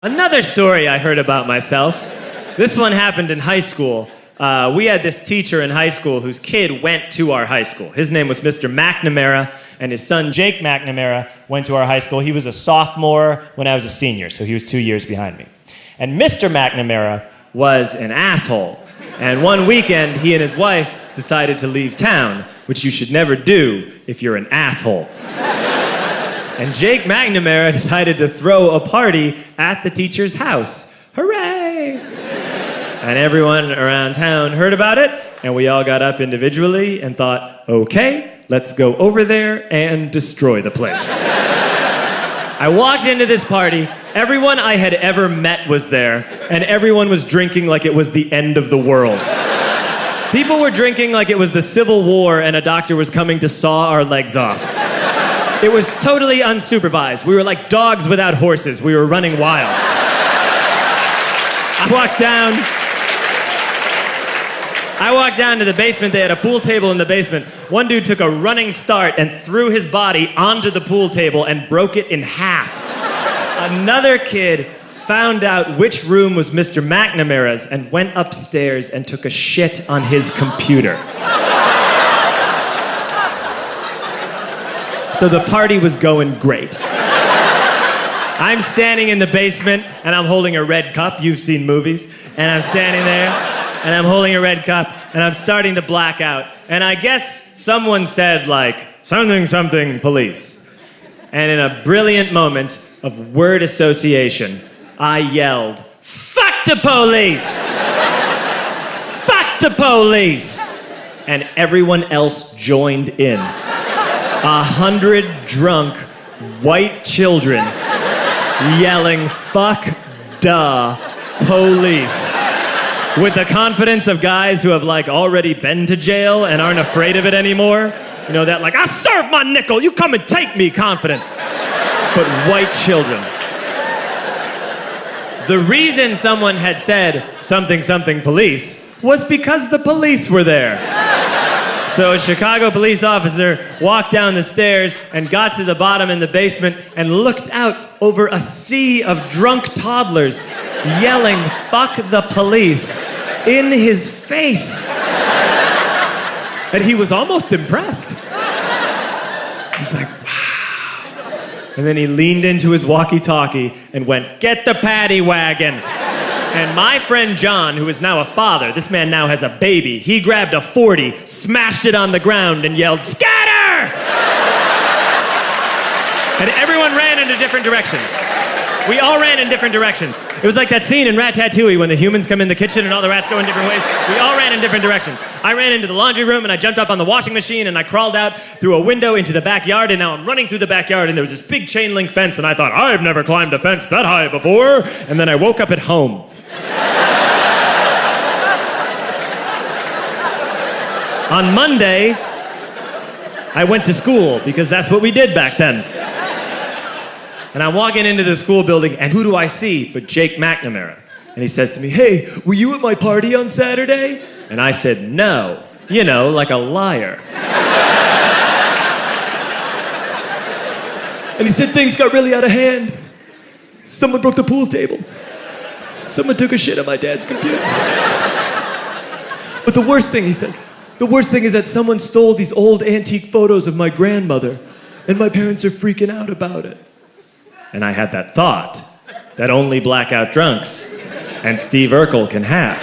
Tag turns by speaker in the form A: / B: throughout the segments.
A: Another story I heard about myself. This one happened in high school. We had this teacher in high school whose kid went to our high school. His name was Mr. McNamara, and his son Jake McNamara went to our high school. He was a sophomore when I was a senior, so he was 2 years behind me. And Mr. McNamara was an asshole. And one weekend, he and his wife decided to leave town, which you should never do if you're an asshole. And Jake McNamara decided to throw a party at the teacher's house. Hooray! And everyone around town heard about it, and we all got up individually and thought, okay, let's go over there and destroy the place. I walked into this party, everyone I had ever met was there, and everyone was drinking like it was the end of the world. People were drinking like it was the Civil War and a doctor was coming to saw our legs off. It was totally unsupervised. We were like dogs without horses. We were running wild. I walked down to the basement. They had a pool table in the basement. One dude took a running start and threw his body onto the pool table and broke it in half. Another kid found out which room was Mr. McNamara's and went upstairs and took a shit on his computer. So the party was going great. I'm standing in the basement and I'm holding a red cup. You've seen movies. And I'm standing there and I'm holding a red cup and I'm starting to black out. And I guess someone said like, something, something, police. And in a brilliant moment of word association, I yelled, fuck the police! Fuck the police! And everyone else joined in. 100 drunk white children yelling, fuck the police. With the confidence of guys who have like already been to jail and aren't afraid of it anymore. You know, that like, I serve my nickel, you come and take me confidence. But white children. The reason someone had said something, something police was because the police were there. So a Chicago police officer walked down the stairs and got to the bottom in the basement and looked out over a sea of drunk toddlers yelling, fuck the police, in his face. And he was almost impressed. He's like, wow. And then he leaned into his walkie-talkie and went, get the paddy wagon. And my friend John, who is now a father, this man now has a baby, he grabbed a 40, smashed it on the ground, and yelled, scatter! And everyone ran in a different direction. We all ran in different directions. It was like that scene in Ratatouille when the humans come in the kitchen and all the rats go in different ways. We all ran in different directions. I ran into the laundry room and I jumped up on the washing machine and I crawled out through a window into the backyard, and now I'm running through the backyard and there was this big chain link fence and I thought, I've never climbed a fence that high before. And then I woke up at home. On Monday, I went to school because that's what we did back then. And I'm walking into the school building, and who do I see but Jake McNamara? And he says to me, hey, were you at my party on Saturday? And I said, no. You know, like a liar. And he said, things got really out of hand. Someone broke the pool table. Someone took a shit on my dad's computer. But the worst thing, he says, the worst thing is that someone stole these old antique photos of my grandmother, and my parents are freaking out about it. And I had that thought that only blackout drunks and Steve Urkel can have.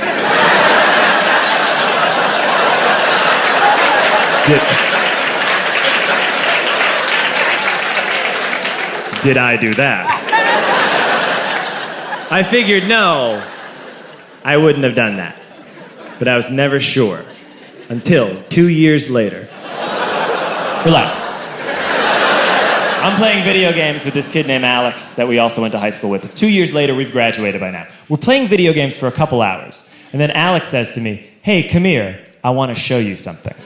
A: Did I do that? I figured, no, I wouldn't have done that. But I was never sure until 2 years later. Relax. I'm playing video games with this kid named Alex that we also went to high school with. 2 years later, we've graduated by now. We're playing video games for a couple hours. And then Alex says to me, hey, come here, I want to show you something.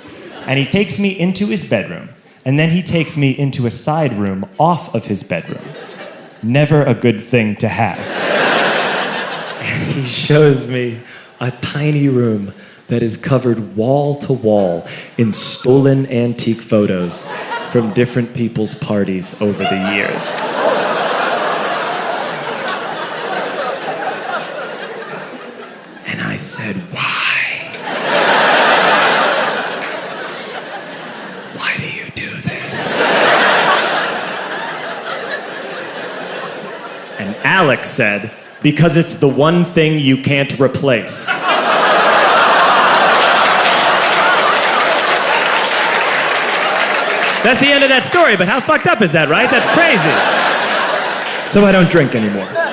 A: And he takes me into his bedroom. And then he takes me into a side room off of his bedroom. Never a good thing to have. And he shows me a tiny room that is covered wall to wall in stolen antique photos from different people's parties over the years. said, why? Why do you do this? And Alex said, because it's the one thing you can't replace. That's the end of that story, but how fucked up is that, right? That's crazy. So I don't drink anymore.